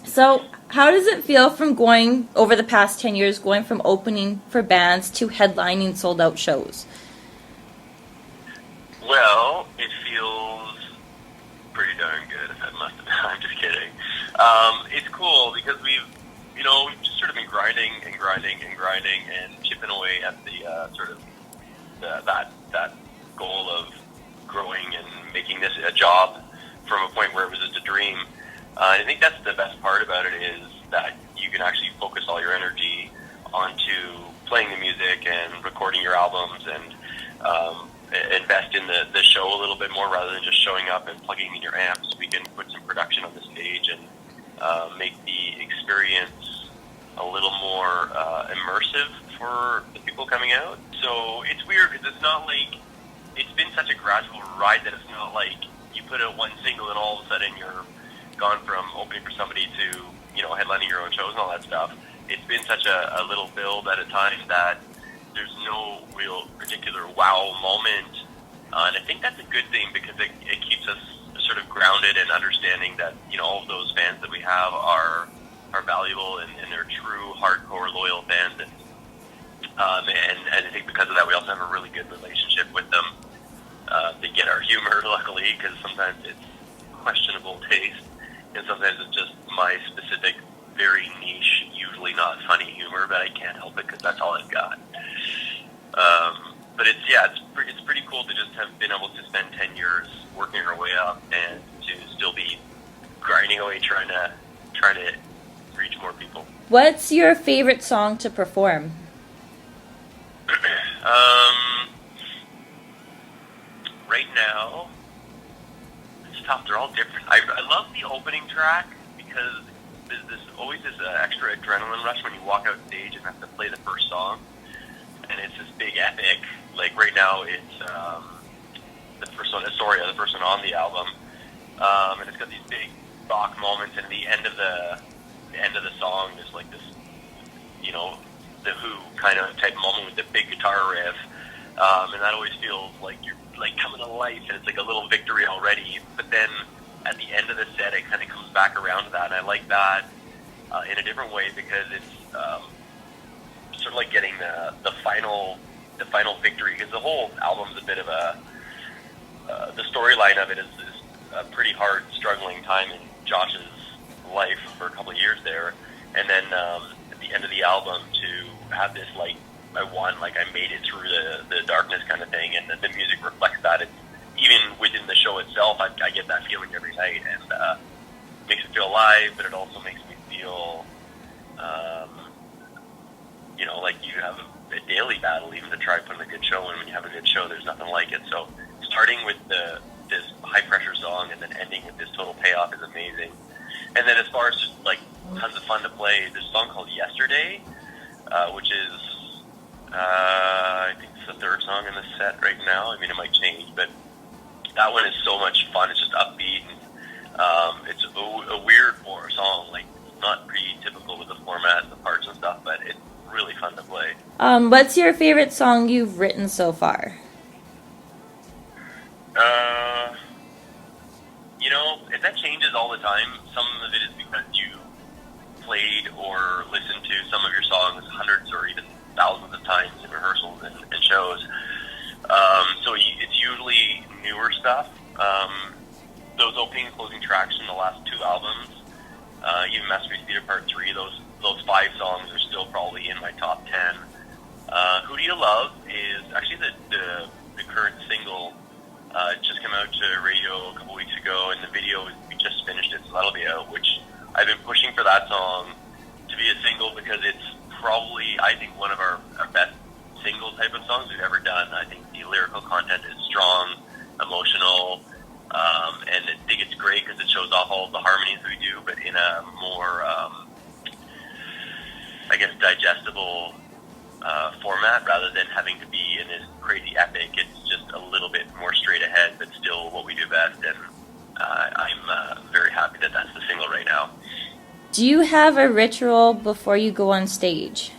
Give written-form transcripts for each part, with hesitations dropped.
So, how does it feel from going over the past 10 years, going from opening for bands to headlining sold out shows? Well, it feels pretty darn good, if I must have been. I'm just kidding. It's cool because we've just sort of been grinding and chipping away at the that goal of growing and making this a job from a point where it was just a dream. I think that's the best part about it, is that you can actually focus all your energy onto playing the music and recording your albums and invest in the show a little bit more rather than just showing up and plugging in your amps. We can put some production on the stage and make the experience a little more immersive for the people coming out. So it's weird because it's not like, it's been such a gradual ride that it's not like you put out one single and all of a sudden you're gone from opening for somebody to, headlining your own shows and all that stuff. It's been such a little build at a time that there's no real particular wow moment. And I think that's a good thing because it keeps us sort of grounded and understanding that, all of those fans that we have are valuable and they're true, hardcore, loyal fans. And I think because of that, we also have a really good relationship with them. They get our humor, luckily, because sometimes it's questionable taste. And sometimes it's just my specific, very niche, usually not funny humor, but I can't help it because that's all I've got. But it's pretty cool to just have been able to spend 10 years working our way up and to still be grinding away trying to reach more people. What's your favorite song to perform? Right now, it's tough. They're all different. I love the opening track because there's always this extra adrenaline rush when you walk out stage and have to play the first song. And it's this big epic. Like right now, it's the first one, Astoria, the first one on the album, and it's got these big rock moments. And at the end of the song, there's like this, the Who kind of type moment with the big guitar riff, and that always feels like you're like coming to life, and it's like a little victory already. But then at the end of the set, it kind of comes back around to that, and I like that in a different way because it's sort of like getting the final victory, because the whole album's a bit of the storyline of it is a pretty hard, struggling time in Josh's life for a couple of years there, and then at the end of the album to have this like I won, like I made it through the darkness kind of thing, and the music reflects that. It's even within the show itself, I get that feeling every night, and makes me feel alive, but it also makes me feel like you have a daily battle even to try putting a good show, and when you have a good show, there's nothing like it. So starting with this high pressure song and then ending with this total payoff is amazing. And then as far as just like tons of fun to play, there's a song called Yesterday, which is I think it's the third song in the set right now. I mean, it might change, but that one is so much fun. It's just upbeat, and it's a weird song, like not pretty typical with the format and the parts and stuff, but it's really fun to play. What's your favorite song you've written so far? That changes all the time. Some of it is because you played or listened to some of your songs hundreds or even thousands of times in rehearsals and shows. So it's usually newer stuff. Those opening and closing tracks from the last two albums, even Masterpiece Theater Part 3, those 5 songs are still probably in my top 10. Who Do You Love is actually the current single. It just came out to radio a couple weeks ago, and the video, we just finished it, so that'll be out, which I've been pushing for that song to be a single because it's probably, I think, one of our best single type of songs we've ever done. I think the lyrical content is strong, emotional, and I think it's great because it shows off all of the harmonies we do, but in a more, digestible format rather than having to be in this crazy epic. It's just a little bit more straight ahead, but still what we do best, and I'm very happy that that's the single right now. Do you have a ritual before you go on stage?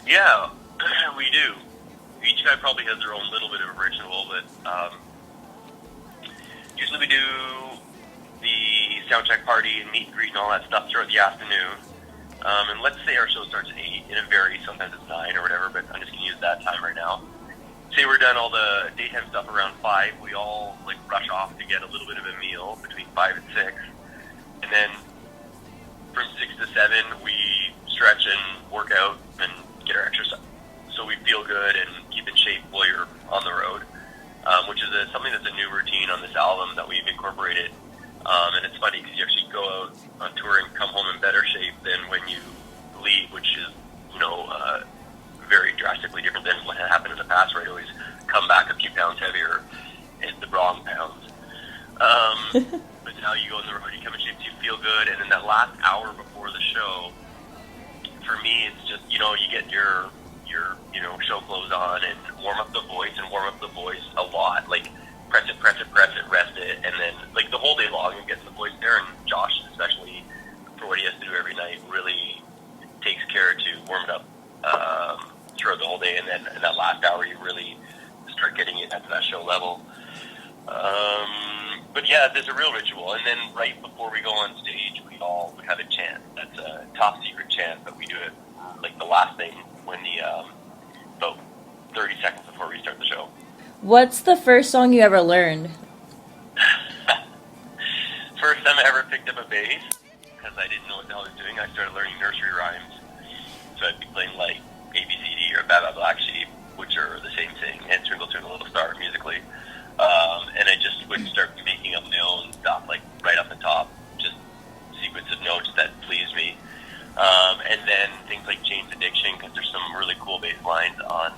Yeah, we do. Each guy probably has their own little bit of a ritual, but usually we do the sound check party and meet and greet and all that stuff throughout the afternoon. And let's say our show starts at 8, and it varies. Sometimes it's 9 or whatever, but I'm just going to use that time right now. Say we're done all the daytime stuff around 5. We all like rush off to get a little bit of a meal between 5 and 6. And then from 6 to 7, we stretch and work out and get our exercise. So we feel good and keep in shape while you're on the road, which is something that's a new routine on this album that we've incorporated. And it's funny because you actually go out on tour and come home in better shape than when you leave, which is, very drastically different than what had happened in the past, where I always come back a few pounds heavier in the wrong pounds. But now you go on the road, you come in shape, you feel good, and in that last hour before the show, for me, it's just, you get your show clothes on and warm up the voice a lot, like press it, rest it, and then like the whole day long and getting the voice there. And Josh, especially for what he has to do every night, really takes care to warm it up throughout the whole day, and then in that last hour you really start getting it at that show level. But yeah, there's a real ritual, and then right before we go on stage, we have a chant. That's a top secret chant, but we do it like the last thing when about 30 seconds before we start the show. What's the first song you ever learned? First time I ever picked up a bass, because I didn't know what the hell I was doing, I started learning nursery rhymes. So I'd be playing like ABCD or Baba Black Sheep, which are the same thing, and Twinkle Twinkle Little Star musically. And I just would start making up my own stuff, like right off the top, just sequence of notes that pleased me. And then things like Jane's Addiction, because there's some really cool bass lines on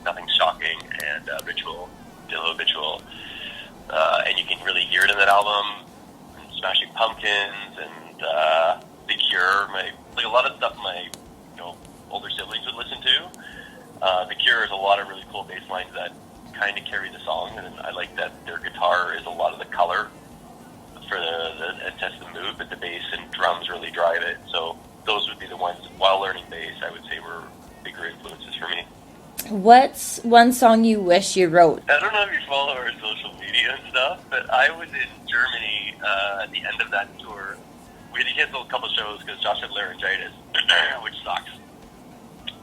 Nothing Shocking and Ritual, Dillo Habitual. And you can really hear it in that album. And Smashing Pumpkins and The Cure. A lot of stuff my older siblings would listen to. The Cure is a lot of really cool bass lines that kind of carry the song, and I like that their guitar is a lot of the color for it sets the mood, but the bass and drums really drive it. So those would be the ones, while learning bass, I would say were bigger influences for me. What's one song you wish you wrote? I don't know if you follow our social media and stuff, but I was in Germany at the end of that tour. We had to cancel a couple shows because Josh had laryngitis, which sucks.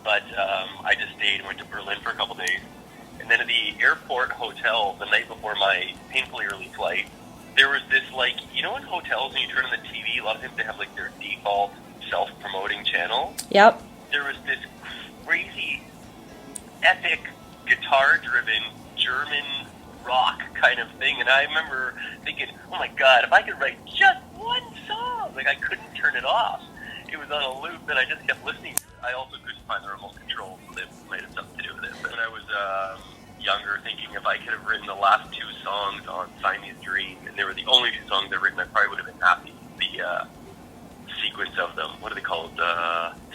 But I just stayed and went to Berlin for a couple days. And then at the airport hotel, the night before my painfully early flight, there was this, in hotels when you turn on the TV, a lot of times they have, their default self-promoting channel. Yep. There was this crazy, epic, guitar-driven German rock kind of thing. And I remember thinking, oh my God, if I could write just one song, I couldn't turn it off. It was on a loop, and I just kept listening. I also couldn't find the remote control, so that might have something to do with it. But when I was younger, thinking if I could have written the last 2 songs on Siamese Dream, and they were the only 2 songs I've written, I probably would have been happy. The sequence of them, what are they called?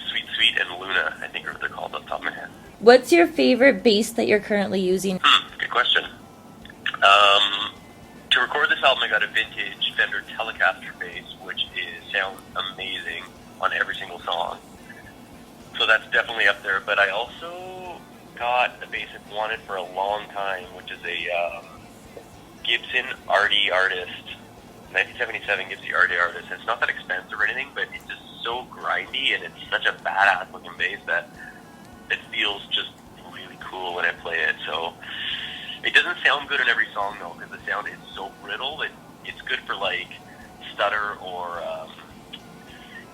Sweet Sweet and Luna, I think are what they're called off the top of my head. What's your favorite bass that you're currently using? Good question. To record this album, I got a vintage Fender Telecaster bass, which sounds amazing on every single song. So that's definitely up there. But I also got a bass I've wanted for a long time, which is a Gibson RD Artist, 1977 Gibson RD Artist. It's not that expensive or anything, but it's just so grindy, and it's such a badass looking bass that it feels just really cool when I play it. So it doesn't sound good in every song, though, because the sound is so brittle. It's good for, Stutter or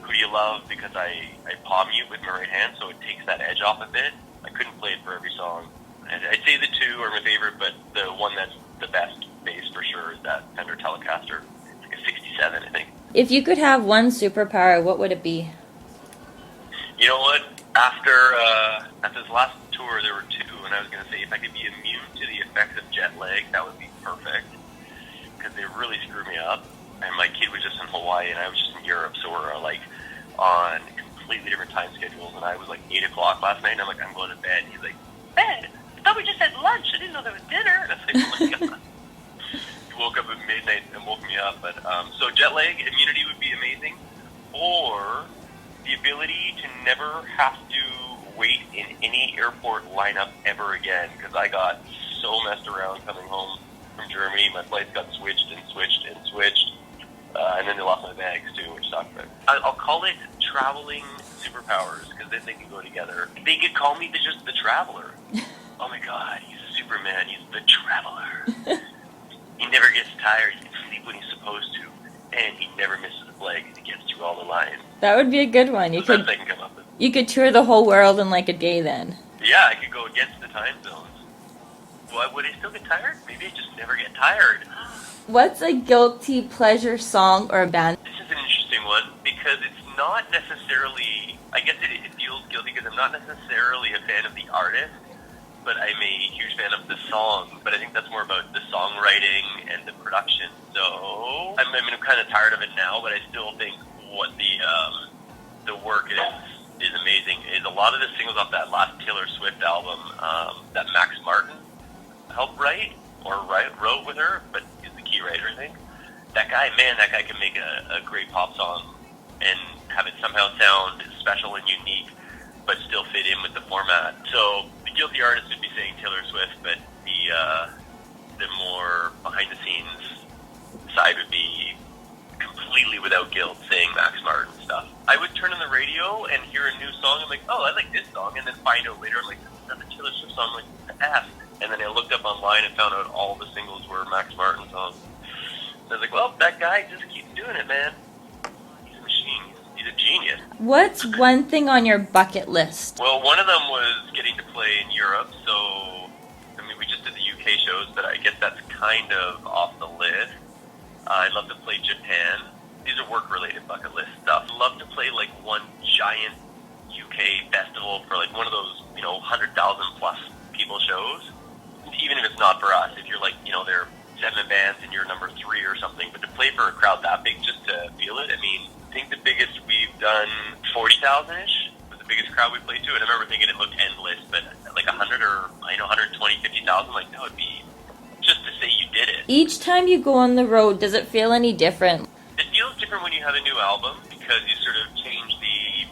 Who Do You Love, because I palm mute with my right hand, so it takes that edge off a bit. I couldn't play it for every song. And I'd say the 2 are my favorite, but the one that's the best bass for sure is that Fender Telecaster. It's like a 67, I think. If you could have one superpower, what would it be? You know what? After this last tour, there were 2, and I was going to say if I could be immune to the effects of jet lag, that would be perfect, because they really screwed me up. And my kid was just in Hawaii, and I was just in Europe, so we're on completely different time schedules. And I was 8 o'clock last night, and I'm I'm going to bed. And he's like, bed? I thought we just had lunch. I didn't know there was dinner. And I was like, oh my God. He woke up at midnight and woke me up. But so jet lag immunity would be amazing, or the ability to never have to wait in any airport lineup ever again, because I got so messed around coming home from Germany. My flights got switched and switched and switched. And then they lost my bags too, which sucked. But I'll call it traveling superpowers because then they can go together. They could call me just the traveler. Oh my God, he's Superman. He's the traveler. He never gets tired. He can sleep when he's supposed to, and he never misses a leg. He gets through all the lines. That would be a good one. That's the best I can come up with. You could tour the whole world in like a day then. Yeah, I could go against the time zones. Well, would I still get tired? Maybe I just never get tired. What's a guilty pleasure song or band? This is an interesting one because it's not necessarily, I guess it feels guilty because I'm not necessarily a fan of the artist, but I'm a huge fan of the song. But I think that's more about the songwriting and the production. So I'm kind of tired of it now, but I still think what the work is amazing. Is a lot of the singles off that last Taylor Swift album that Max Martin helped write or wrote with her, but is the key writer, I think. That guy can make a great pop song and have it somehow sound special and unique, but still fit in with the format. So the guilty artist would be saying Taylor Swift, but the more behind the scenes side would be completely without guilt saying Max Martin stuff. I would turn on the radio and hear a new song. I'm like, oh, I like this song, and then find out later, I'm like, that's another Taylor Swift song. I'm like, F. And then I looked up online and found out all the singles were Max Martin songs. So I was like, well, that guy just keeps doing it, man. He's a machine. He's a genius. What's one thing on your bucket list? Well, one of them was getting to play in Europe. So, I mean, we just did the UK shows, but I guess that's kind of off the list. I'd love to play Japan. These are work-related bucket list stuff. I'd love to play like one giant UK festival for like one of those, 100,000 plus people shows. Even if it's not for us, if you're like, there are 7 bands and you're number 3 or something, but to play for a crowd that big just to feel it, I mean, I think the biggest we've done 40,000-ish was the biggest crowd we played to, and I remember thinking it looked endless, but like 100 or 120, 50,000, like that would be just to say you did it. Each time you go on the road, does it feel any different? It feels different when you have a new album because you sort of change the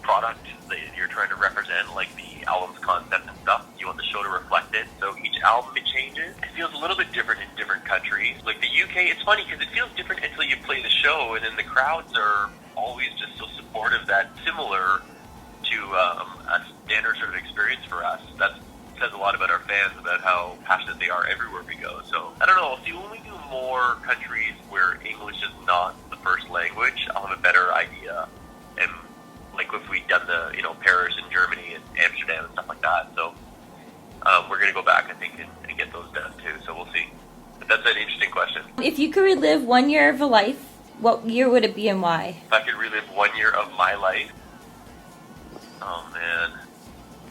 product that you're trying to represent, like the album's concept and stuff. You want the show to reflect it, so each album it changes. It feels a little bit different in different countries. Like the UK, it's funny because it feels different until you play the show, and then the crowds are always just so supportive that similar to a standard sort of experience for us. That says a lot about our fans, about how passionate they are everywhere we go. So I don't know. See, when we do more countries where English is not the first language, I'll have a better idea. And like if we'd done the, Paris and Germany and Amsterdam and stuff like that. So we're going to go back, I think, and get those done too. So we'll see. But that's an interesting question. If you could relive 1 year of a life, what year would it be and why? If I could relive 1 year of my life, oh man,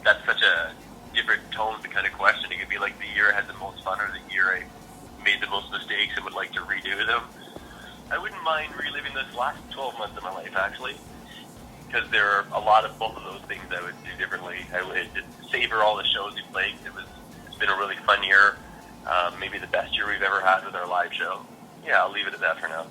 that's such a different tone to kind of question. It could be like the year I had the most fun or the year I made the most mistakes and would like to redo them. I wouldn't mind reliving this last 12 months of my life, actually, because there are a lot of both of those things I would do differently. I would savor all the shows we played. It's been a really fun year, maybe the best year we've ever had with our live show. Yeah, I'll leave it at that for now.